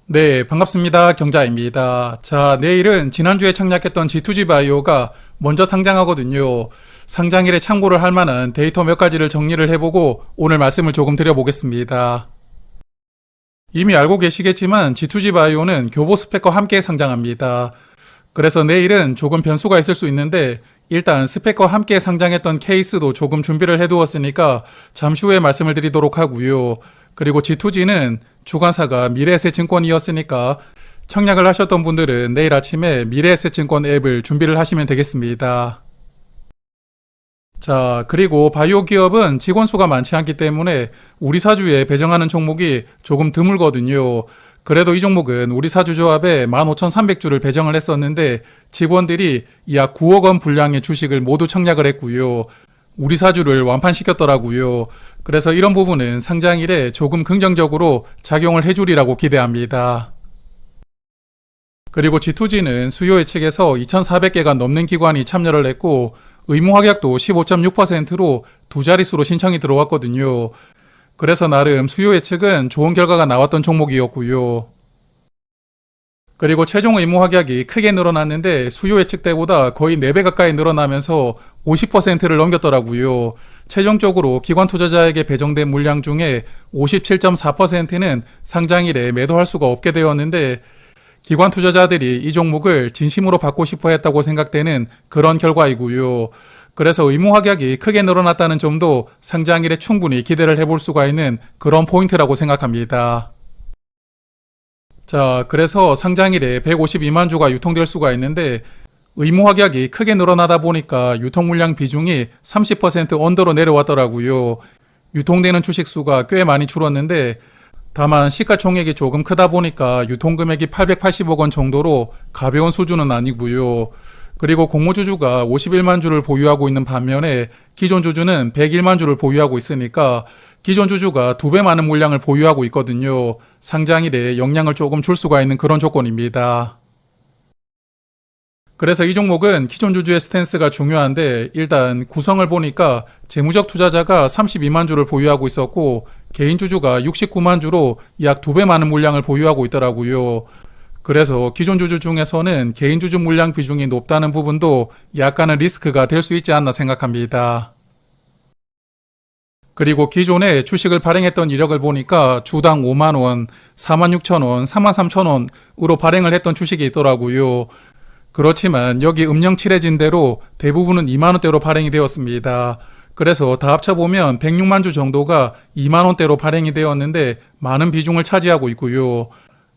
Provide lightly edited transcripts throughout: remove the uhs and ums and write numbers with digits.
네, 반갑습니다. 경자입니다. 자, 내일은 지난주에 청약했던 G2G 바이오가 먼저 상장하거든요. 상장일에 참고를 할 만한 데이터 몇 가지를 정리를 해보고 오늘 말씀을 조금 드려보겠습니다. 이미 알고 계시겠지만 G2G 바이오는 교보 스펙과 함께 상장합니다. 그래서 내일은 조금 변수가 있을 수 있는데 일단 스펙과 함께 상장했던 케이스도 조금 준비를 해두었으니까 잠시 후에 말씀을 드리도록 하고요. 그리고 G2G는 주관사가 미래에셋증권이었으니까 청약을 하셨던 분들은 내일 아침에 미래에셋증권 앱을 준비를 하시면 되겠습니다. 자, 그리고 바이오 기업은 직원 수가 많지 않기 때문에 우리 사주에 배정하는 종목이 조금 드물거든요. 그래도 이 종목은 우리 사주 조합에 15,300주를 배정을 했었는데 직원들이 약 9억 원 분량의 주식을 모두 청약을 했고요. 우리 사주를 완판시켰더라고요. 그래서 이런 부분은 상장일에 조금 긍정적으로 작용을 해주리라고 기대합니다. 그리고 G2G는 수요 예측에서 2,400개가 넘는 기관이 참여를 했고 의무 확약도 15.6%로 두 자릿수로 신청이 들어왔거든요. 그래서 나름 수요 예측은 좋은 결과가 나왔던 종목이었고요. 그리고 최종 의무 확약이 크게 늘어났는데 수요 예측 때보다 거의 4배 가까이 늘어나면서 50%를 넘겼더라고요. 최종적으로 기관 투자자에게 배정된 물량 중에 57.4%는 상장일에 매도할 수가 없게 되었는데 기관 투자자들이 이 종목을 진심으로 받고 싶어 했다고 생각되는 그런 결과이고요. 그래서 의무 확약이 크게 늘어났다는 점도 상장일에 충분히 기대를 해볼 수가 있는 그런 포인트라고 생각합니다. 자, 그래서 상장일에 152만 주가 유통될 수가 있는데 의무 확약이 크게 늘어나다 보니까 유통 물량 비중이 30% 언더로 내려왔더라고요. 유통되는 주식 수가 꽤 많이 줄었는데 다만 시가총액이 조금 크다 보니까 유통금액이 880억 원 정도로 가벼운 수준은 아니고요. 그리고 공모주주가 51만 주를 보유하고 있는 반면에 기존 주주는 101만 주를 보유하고 있으니까 기존 주주가 2배 많은 물량을 보유하고 있거든요. 상장일에 영향을 조금 줄 수가 있는 그런 조건입니다. 그래서 이 종목은 기존 주주의 스탠스가 중요한데 일단 구성을 보니까 재무적 투자자가 32만 주를 보유하고 있었고 개인 주주가 69만 주로 약 2배 많은 물량을 보유하고 있더라고요. 그래서 기존 주주 중에서는 개인 주주 물량 비중이 높다는 부분도 약간은 리스크가 될 수 있지 않나 생각합니다. 그리고 기존에 주식을 발행했던 이력을 보니까 주당 5만원, 46,000원, 33,000원으로 발행을 했던 주식이 있더라고요. 그렇지만 여기 음영 칠해진 대로 대부분은 2만원대로 발행이 되었습니다. 그래서 다 합쳐보면 106만 주 정도가 2만원대로 발행이 되었는데 많은 비중을 차지하고 있고요.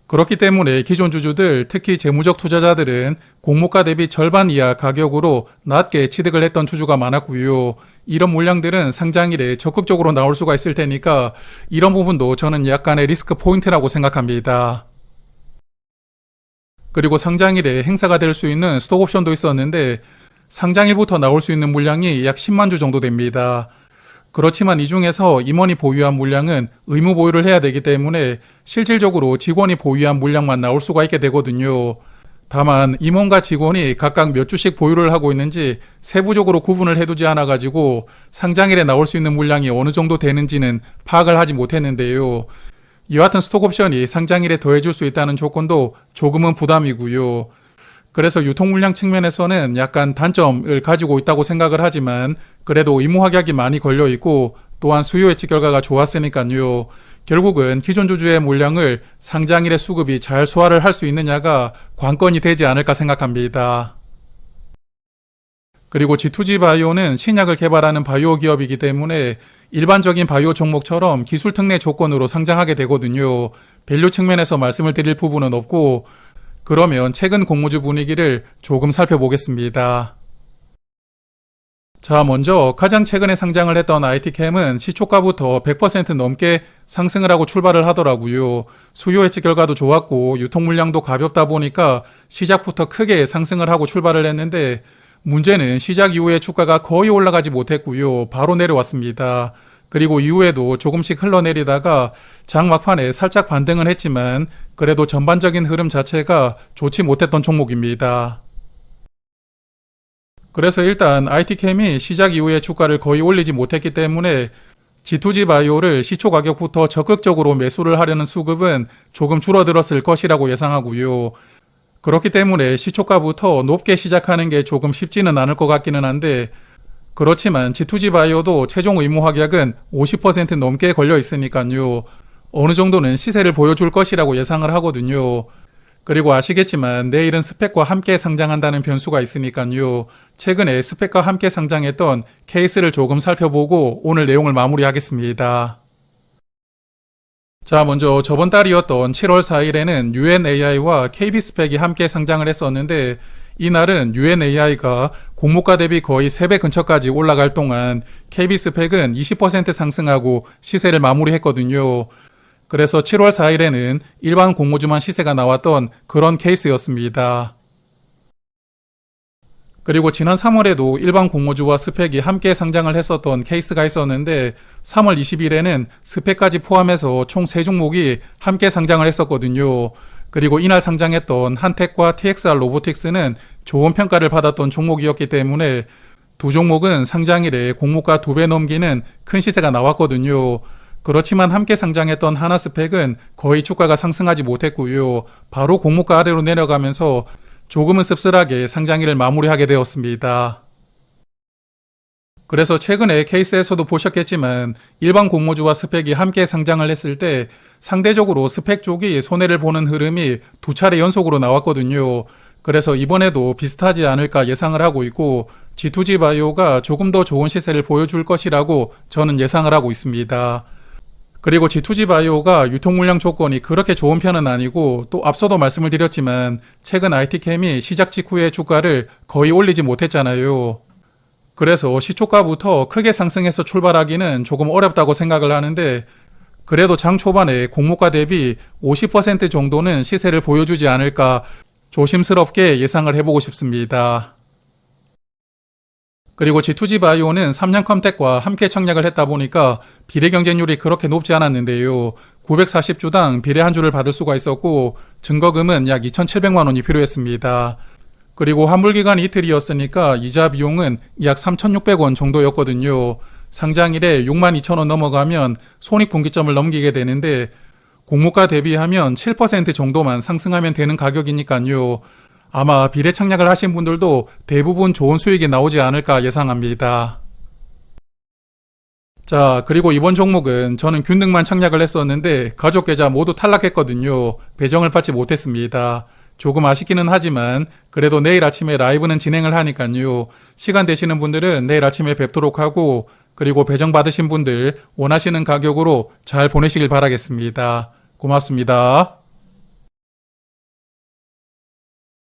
그렇기 때문에 기존 주주들, 특히 재무적 투자자들은 공모가 대비 절반 이하 가격으로 낮게 취득을 했던 주주가 많았고요. 이런 물량들은 상장일에 적극적으로 나올 수가 있을 테니까 이런 부분도 저는 약간의 리스크 포인트라고 생각합니다. 그리고 상장일에 행사가 될 수 있는 스톡옵션도 있었는데 상장일부터 나올 수 있는 물량이 약 10만 주 정도 됩니다. 그렇지만 이 중에서 임원이 보유한 물량은 의무 보유를 해야 되기 때문에 실질적으로 직원이 보유한 물량만 나올 수가 있게 되거든요. 다만 임원과 직원이 각각 몇 주씩 보유를 하고 있는지 세부적으로 구분을 해두지 않아가지고 상장일에 나올 수 있는 물량이 어느 정도 되는지는 파악을 하지 못했는데요. 이와 같은 스톡옵션이 상장일에 더해줄 수 있다는 조건도 조금은 부담이고요. 그래서 유통물량 측면에서는 약간 단점을 가지고 있다고 생각을 하지만 그래도 의무 확약이 많이 걸려있고 또한 수요 예측 결과가 좋았으니까요. 결국은 기존 주주의 물량을 상장일에 수급이 잘 소화를 할 수 있느냐가 관건이 되지 않을까 생각합니다. 그리고 G2G 바이오는 신약을 개발하는 바이오 기업이기 때문에 일반적인 바이오 종목처럼 기술 특례 조건으로 상장하게 되거든요. 밸류 측면에서 말씀을 드릴 부분은 없고 그러면 최근 공모주 분위기를 조금 살펴보겠습니다. 자, 먼저 가장 최근에 상장을 했던 IT캠은 시초가부터 100% 넘게 상승을 하고 출발을 하더라고요. 수요 예측 결과도 좋았고 유통 물량도 가볍다 보니까 시작부터 크게 상승을 하고 출발을 했는데 문제는 시작 이후에 주가가 거의 올라가지 못했고요. 바로 내려왔습니다. 그리고 이후에도 조금씩 흘러내리다가 장 막판에 살짝 반등은 했지만 그래도 전반적인 흐름 자체가 좋지 못했던 종목입니다. 그래서 일단 IT캠이 시작 이후에 주가를 거의 올리지 못했기 때문에 G2G 바이오를 시초 가격부터 적극적으로 매수를 하려는 수급은 조금 줄어들었을 것이라고 예상하고요. 그렇기 때문에 시초가부터 높게 시작하는 게 조금 쉽지는 않을 것 같기는 한데, 그렇지만 G2G 바이오도 최종 의무 확약은 50% 넘게 걸려 있으니까요. 어느 정도는 시세를 보여줄 것이라고 예상을 하거든요. 그리고 아시겠지만 내일은 스펙과 함께 상장한다는 변수가 있으니까요. 최근에 스펙과 함께 상장했던 케이스를 조금 살펴보고 오늘 내용을 마무리하겠습니다. 자, 먼저 저번 달이었던 7월 4일에는 UNAI와 KB스펙이 함께 상장을 했었는데, 이날은 UNAI가 공모가 대비 거의 3배 근처까지 올라갈 동안 KB스펙은 20% 상승하고 시세를 마무리했거든요. 그래서 7월 4일에는 일반 공모주만 시세가 나왔던 그런 케이스였습니다. 그리고 지난 3월에도 일반 공모주와 스펙이 함께 상장을 했었던 케이스가 있었는데 3월 20일에는 스펙까지 포함해서 총 3종목이 함께 상장을 했었거든요. 그리고 이날 상장했던 한텍과 TXR 로보틱스는 좋은 평가를 받았던 종목이었기 때문에 두 종목은 상장일에 공모가 2배 넘기는 큰 시세가 나왔거든요. 그렇지만 함께 상장했던 하나스펙은 거의 주가가 상승하지 못했고요. 바로 공모가 아래로 내려가면서 조금은 씁쓸하게 상장일을 마무리하게 되었습니다. 그래서 최근에 케이스에서도 보셨겠지만 일반 공모주와 스펙이 함께 상장을 했을 때 상대적으로 스펙 쪽이 손해를 보는 흐름이 2차례 연속으로 나왔거든요. 그래서 이번에도 비슷하지 않을까 예상을 하고 있고 G2G 바이오가 조금 더 좋은 시세를 보여줄 것이라고 저는 예상을 하고 있습니다. 그리고 G2G 바이오가 유통 물량 조건이 그렇게 좋은 편은 아니고 또 앞서도 말씀을 드렸지만 최근 IT캠이 시작 직후에 주가를 거의 올리지 못했잖아요. 그래서 시초가부터 크게 상승해서 출발하기는 조금 어렵다고 생각을 하는데 그래도 장 초반에 공모가 대비 50% 정도는 시세를 보여주지 않을까 조심스럽게 예상을 해보고 싶습니다. 그리고 G2G 바이오는 3년 컴텍과 함께 청약을 했다 보니까 비례 경쟁률이 그렇게 높지 않았는데요. 940주당 비례 한 주를 받을 수가 있었고 증거금은 약 2,700만 원이 필요했습니다. 그리고 환불 기간이 이틀이었으니까 이자 비용은 약 3,600원 정도였거든요. 상장일에 62,000원 넘어가면 손익분기점을 넘기게 되는데 공모가 대비하면 7% 정도만 상승하면 되는 가격이니까요. 아마 비례 청약을 하신 분들도 대부분 좋은 수익이 나오지 않을까 예상합니다. 자, 그리고 이번 종목은 저는 균등만 청약을 했었는데 가족 계좌 모두 탈락했거든요. 배정을 받지 못했습니다. 조금 아쉽기는 하지만 그래도 내일 아침에 라이브는 진행을 하니까요. 시간 되시는 분들은 내일 아침에 뵙도록 하고 그리고 배정 받으신 분들 원하시는 가격으로 잘 보내시길 바라겠습니다. 고맙습니다.